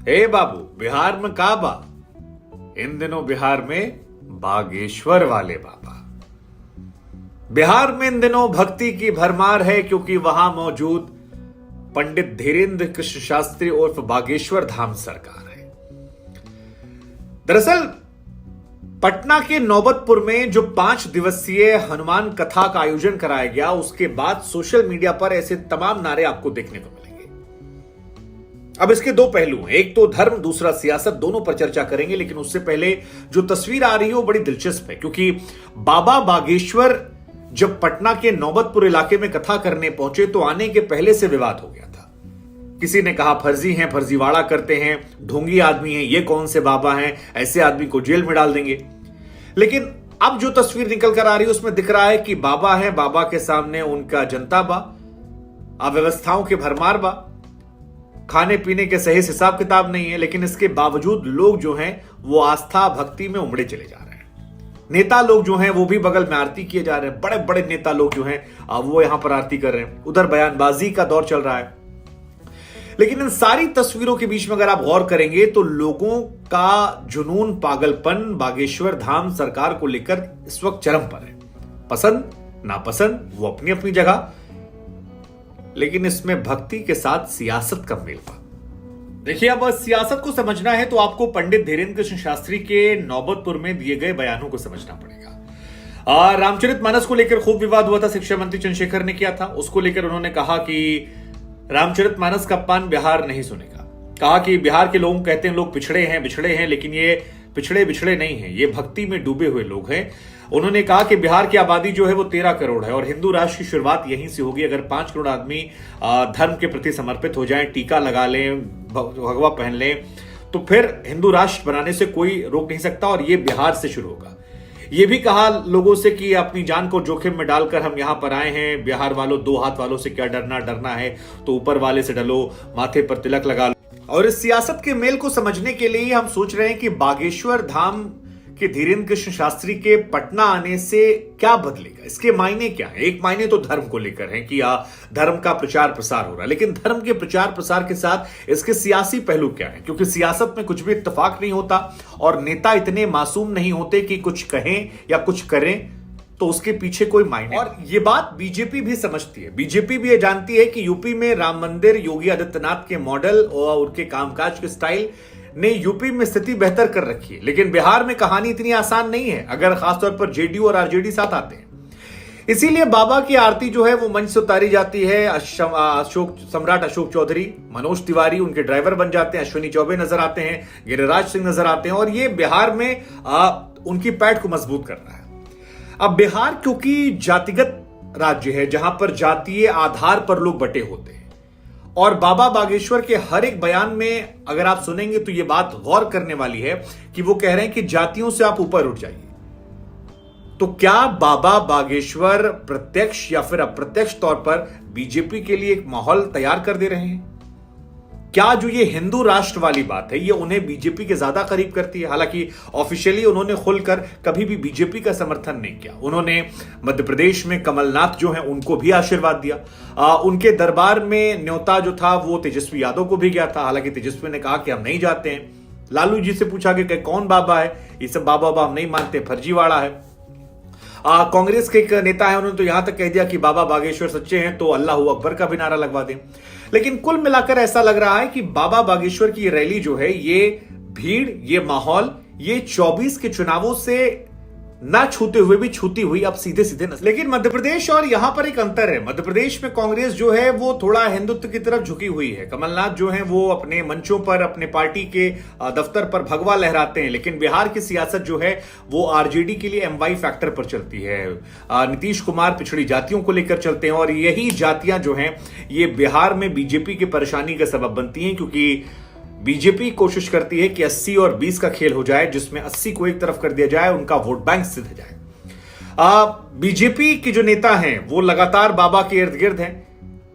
हे बाबू, बिहार में काबा, इन दिनों बिहार में बागेश्वर वाले बाबा। बिहार में इन दिनों भक्ति की भरमार है क्योंकि वहां मौजूद पंडित धीरेन्द्र कृष्ण शास्त्री उर्फ बागेश्वर धाम सरकार है। दरअसल पटना के नौबतपुर में जो 5 दिवसीय हनुमान कथा का आयोजन कराया गया, उसके बाद सोशल मीडिया पर ऐसे तमाम नारे आपको देखने को मिलेंगे। अब इसके दो पहलू हैं, एक तो धर्म, दूसरा सियासत, दोनों पर चर्चा करेंगे। लेकिन उससे पहले जो तस्वीर आ रही है वो बड़ी दिलचस्प है, क्योंकि बाबा बागेश्वर जब पटना के नौबतपुर इलाके में कथा करने पहुंचे तो आने के पहले से विवाद हो गया था। किसी ने कहा फर्जी हैं, फर्जीवाड़ा करते हैं, ढोंगी आदमी हैं, ये कौन से बाबा हैं, ऐसे आदमी को जेल में डाल देंगे। लेकिन अब जो तस्वीर निकल कर आ रही है उसमें दिख रहा है कि बाबा है, बाबा के सामने उनका जनता बा, अव्यवस्थाओं के भरमार बा, खाने पीने के सही हिसाब किताब नहीं है। लेकिन इसके बावजूद लोग जो हैं वो आस्था भक्ति में उमड़े चले जा रहे हैं। नेता लोग जो हैं वो भी बगल में आरती किए जा रहे हैं, बड़े बड़े नेता लोग जो हैं वो यहां पर आरती कर रहे हैं, उधर बयानबाजी का दौर चल रहा है। लेकिन इन सारी तस्वीरों के बीच में अगर आप गौर करेंगे तो लोगों का जुनून, पागलपन बागेश्वर धाम सरकार को लेकर इस वक्त चरम पर है। पसंद नापसंद वो अपनी अपनी जगह, लेकिन इसमें भक्ति के साथ सियासत का मेल बा। देखिए, अब सियासत को समझना है तो आपको पंडित धीरेन्द्र कृष्ण शास्त्री के नौबतपुर में दिए गए बयानों को समझना पड़ेगा। रामचरितमानस को लेकर खूब विवाद हुआ था, शिक्षा मंत्री चंद्रशेखर ने किया था। उसको लेकर उन्होंने कहा कि रामचरितमानस का पान बिहार नहीं सुनेगा। कहा कि बिहार के लोग कहते हैं लोग पिछड़े हैं, लेकिन ये पिछड़े नहीं हैं, ये भक्ति में डूबे हुए लोग हैं। उन्होंने कहा कि बिहार की आबादी जो है वो 13 करोड़ है और हिंदू राष्ट्र की शुरुआत यहीं से होगी। अगर 5 करोड़ आदमी धर्म के प्रति समर्पित हो जाएं, टीका लगा लें, भगवा पहन लें, तो फिर हिंदू राष्ट्र बनाने से कोई रोक नहीं सकता और ये बिहार से शुरू होगा। ये भी कहा लोगों से कि अपनी जान को जोखिम में डालकर हम यहां पर आए हैं। बिहार वालों, 2 हाथ वालों से क्या डरना है तो ऊपर वाले से डरो, माथे पर तिलक लगा लो। और इस सियासत के मेल को समझने के लिए हम सोच रहे हैं कि बागेश्वर धाम के धीरेन्द्र कृष्ण शास्त्री के पटना आने से क्या बदलेगा, इसके मायने क्या है। एक मायने तो धर्म को लेकर है कि धर्म का प्रचार प्रसार हो रहा है, लेकिन धर्म के प्रचार प्रसार के साथ इसके सियासी पहलू क्या है, क्योंकि सियासत में कुछ भी इत्तेफाक नहीं होता और नेता इतने मासूम नहीं होते कि कुछ कहें या कुछ करें तो उसके पीछे कोई मायने। और ये बात बीजेपी भी समझती है। बीजेपी भी ये जानती है कि यूपी में राम मंदिर, योगी आदित्यनाथ के मॉडल और उनके कामकाज के स्टाइल ने यूपी में स्थिति बेहतर कर रखी है। लेकिन बिहार में कहानी इतनी आसान नहीं है, अगर खासतौर पर जेडीयू और आरजेडी साथ आते हैं। इसीलिए बाबा की आरती जो है वो मंच से उतारी जाती है। सम्राट अशोक चौधरी, मनोज तिवारी उनके ड्राइवर बन जाते हैं, अश्विनी चौबे नजर आते हैं, गिरिराज सिंह नजर आते हैं और ये बिहार में उनकी पैठ को मजबूत कर रहा है। अब बिहार क्योंकि जातिगत राज्य है, जहां पर जातीय आधार पर लोग बटे होते हैं और बाबा बागेश्वर के हर एक बयान में अगर आप सुनेंगे तो यह बात गौर करने वाली है कि वो कह रहे हैं कि जातियों से आप ऊपर उठ जाइए। तो क्या बाबा बागेश्वर प्रत्यक्ष या फिर अप्रत्यक्ष तौर पर बीजेपी के लिए एक माहौल तैयार कर दे रहे हैं? क्या जो ये हिंदू राष्ट्र वाली बात है ये उन्हें बीजेपी के ज्यादा करीब करती है? हालांकि ऑफिशियली उन्होंने खुलकर कभी भी बीजेपी का समर्थन नहीं किया। उन्होंने मध्य प्रदेश में कमलनाथ जो हैं उनको भी आशीर्वाद दिया। उनके दरबार में न्योता जो था वो तेजस्वी यादव को भी गया था। हालांकि तेजस्वी ने कहा कि हम नहीं जाते हैं। लालू जी से पूछा कि कौन बाबा है, ये सब बाबा हम नहीं मानते, फर्जीवाड़ा है। कांग्रेस के एक नेता है, उन्होंने तो यहां तक कह दिया कि बाबा बागेश्वर सच्चे हैं तो अल्लाह अकबर का भी नारा लगवा दें। लेकिन कुल मिलाकर ऐसा लग रहा है कि बाबा बागेश्वर की रैली जो है, ये भीड़, ये माहौल, ये 24 के चुनावों से ना छूते हुए भी छूती हुई अब सीधे सीधे नजर। लेकिन मध्य प्रदेश और यहां पर एक अंतर है। मध्य प्रदेश में कांग्रेस जो है वो थोड़ा हिंदुत्व की तरफ झुकी हुई है। कमलनाथ जो है वो अपने मंचों पर, अपने पार्टी के दफ्तर पर भगवा लहराते हैं। लेकिन बिहार की सियासत जो है वो आरजेडी के लिए MY फैक्टर पर चलती है। नीतीश कुमार पिछड़ी जातियों को लेकर चलते हैं और यही जातियां जो हैं ये बिहार में बीजेपी की परेशानी का सबब बनती हैं, क्योंकि बीजेपी कोशिश करती है कि 80 और 20 का खेल हो जाए, जिसमें 80 को एक तरफ कर दिया जाए, उनका वोट बैंक सिद्ध हो जाए। बीजेपी के जो नेता हैं वो लगातार बाबा के इर्द गिर्द हैं।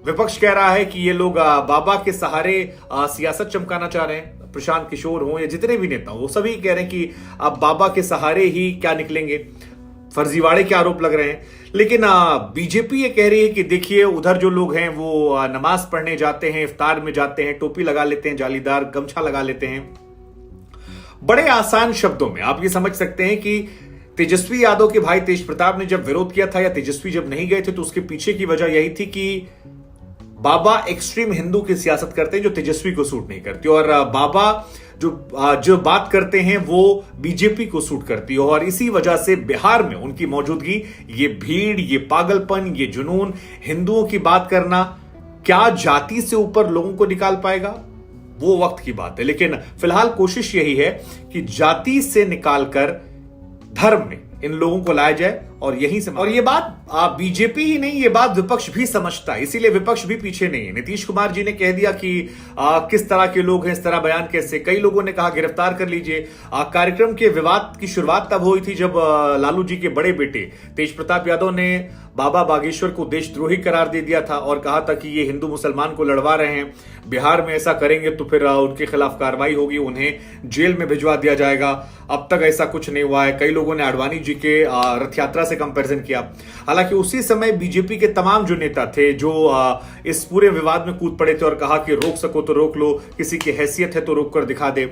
विपक्ष कह रहा है कि ये लोग बाबा के सहारे सियासत चमकाना चाह रहे हैं। प्रशांत किशोर हो या जितने भी नेता हो, वो सभी कह रहे हैं कि अब बाबा के सहारे ही क्या निकलेंगे, फर्जीवाड़े के आरोप लग रहे हैं। लेकिन बीजेपी ये कह रही है कि देखिए उधर जो लोग हैं वो नमाज पढ़ने जाते हैं, इफ्तार में जाते हैं, टोपी लगा लेते हैं, जालीदार गमछा लगा लेते हैं। बड़े आसान शब्दों में आप ये समझ सकते हैं कि तेजस्वी यादव के भाई तेज प्रताप ने जब विरोध किया था या तेजस्वी जब नहीं गए थे तो उसके पीछे की वजह यही थी कि बाबा एक्सट्रीम हिंदू की सियासत करते हैं जो तेजस्वी को सूट नहीं करती, और बाबा जो बात करते हैं वो बीजेपी को सूट करती है। और इसी वजह से बिहार में उनकी मौजूदगी, ये भीड़, ये पागलपन, ये जुनून, हिंदुओं की बात करना, क्या जाति से ऊपर लोगों को निकाल पाएगा, वो वक्त की बात है। लेकिन फिलहाल कोशिश यही है कि जाति से निकालकर धर्म में इन लोगों को लाया जाए और यहीं से। और ये बात बीजेपी ही नहीं, ये बात विपक्ष भी समझता है, इसीलिए विपक्ष भी पीछे नहीं है। नीतीश कुमार जी ने कह दिया कि किस तरह के लोग हैं, इस तरह बयान कैसे। कई लोगों ने कहा गिरफ्तार कर लीजिए। कार्यक्रम के विवाद की शुरुआत तब हुई थी जब लालू जी के बड़े बेटे तेज प्रताप यादव ने बाबा बागेश्वर को देशद्रोही करार दे दिया था और कहा था कि ये हिंदू मुसलमान को लड़वा रहे हैं, बिहार में ऐसा करेंगे तो फिर उनके खिलाफ कार्रवाई होगी, उन्हें जेल में भिजवा दिया जाएगा। अब तक ऐसा कुछ नहीं हुआ है। कई लोगों ने आडवाणी जी के रथ यात्रा से कंपैरिजन किया। हालांकि उसी समय बीजेपी के तमाम जो नेता थे जो इस पूरे विवाद में कूद पड़े थे और कहा कि रोक सको तो रोक लो, किसी की हैसियत है तो रोक कर दिखा दे।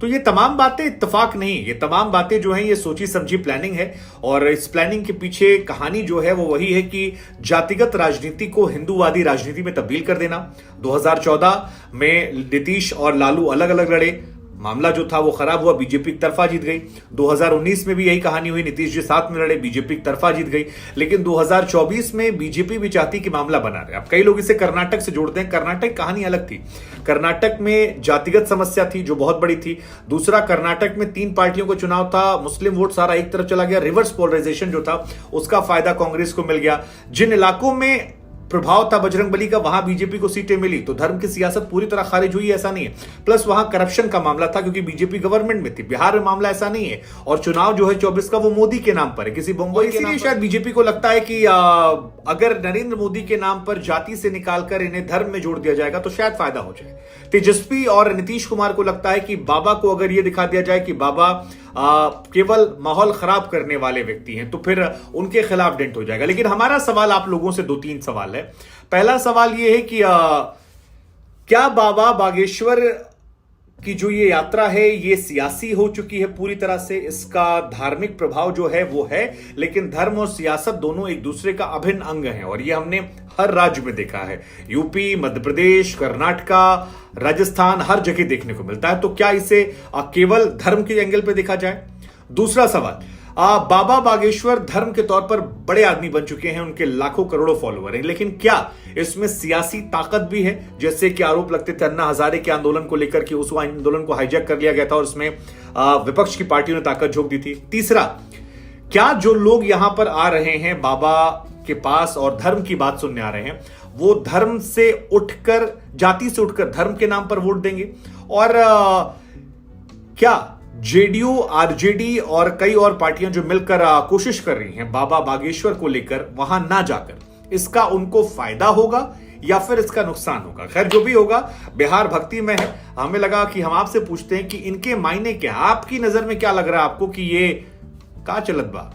तो ये तमाम बातें इत्तेफाक नहीं, ये तमाम बातें जो हैं ये सोची समझी प्लानिंग है। और इस प्लानिंग के पीछे कहानी जो है वो वही है कि जातिगत राजनीति को हिंदूवादी राजनीति में तब्दील कर देना। 2014 में नीतीश और लालू अलग अलग लड़े, मामला जो था वो खराब हुआ, बीजेपी की तरफा जीत गई। 2019 में भी यही कहानी हुई, नीतीश जी साथ में लड़े, बीजेपी की तरफा जीत गई। लेकिन 2024 में बीजेपी भी चाहती कि मामला बना रहे। अब कई लोग इसे कर्नाटक से जोड़ते हैं, कर्नाटक कहानी अलग थी। कर्नाटक में जातिगत समस्या थी जो बहुत बड़ी थी। दूसरा, कर्नाटक में 3 पार्टियों का चुनाव था, मुस्लिम वोट सारा एक तरफ चला गया, रिवर्स पोलराइजेशन जो था उसका फायदा कांग्रेस को मिल गया। जिन इलाकों में प्रभाव था बजरंगबली का वहां बीजेपी को सीटें मिली, तो धर्म की सियासत पूरी तरह खारिज हुई ऐसा नहीं है। प्लस वहां करप्शन का मामला था क्योंकि बीजेपी गवर्नमेंट में थी। बिहार में मामला ऐसा नहीं है और चुनाव जो है 24 का वो मोदी के नाम पर है, किसी बम्बई के नाम पर। शायद बीजेपी को लगता है कि अगर नरेंद्र मोदी के नाम पर जाति से निकालकर इन्हें धर्म में जोड़ दिया जाएगा तो शायद फायदा हो जाए। तेजस्वी और नीतीश कुमार को लगता है कि बाबा को अगर यह दिखा दिया जाए कि बाबा केवल माहौल खराब करने वाले व्यक्ति हैं तो फिर उनके खिलाफ डेंट हो जाएगा। लेकिन हमारा सवाल आप लोगों से 2-3 सवाल है। पहला सवाल यह है कि क्या बाबा बागेश्वर की जो ये यात्रा है ये सियासी हो चुकी है पूरी तरह से, इसका धार्मिक प्रभाव जो है वो है, लेकिन धर्म और सियासत दोनों एक दूसरे का अभिन्न अंग हैं और ये हमने हर राज्य में देखा है। यूपी, मध्य प्रदेश, कर्नाटका, राजस्थान, हर जगह देखने को मिलता है। तो क्या इसे केवल धर्म के एंगल पे देखा जाए? दूसरा सवाल, बाबा बागेश्वर धर्म के तौर पर बड़े आदमी बन चुके हैं, उनके लाखों करोड़ों फॉलोअर हैं, लेकिन क्या इसमें सियासी ताकत भी है? जैसे कि आरोप लगते थे अन्ना हजारे के आंदोलन को लेकर कि उस आंदोलन को हाईजैक कर लिया गया था और उसमें विपक्ष की पार्टियों ने ताकत झोंक दी थी। तीसरा, क्या जो लोग यहां पर आ रहे हैं बाबा के पास और धर्म की बात सुनने आ रहे हैं वो धर्म से उठकर, जाति से उठकर धर्म के नाम पर वोट देंगे? और क्या जेडीयू, आरजेडी और कई और पार्टियां जो मिलकर कोशिश कर रही हैं बाबा बागेश्वर को लेकर वहां ना जाकर, इसका उनको फायदा होगा या फिर इसका नुकसान होगा? खैर जो भी होगा, बिहार भक्ति में है। हमें लगा कि हम आपसे पूछते हैं कि इनके मायने क्या, आपकी नजर में क्या लग रहा है आपको कि ये का चलत बा?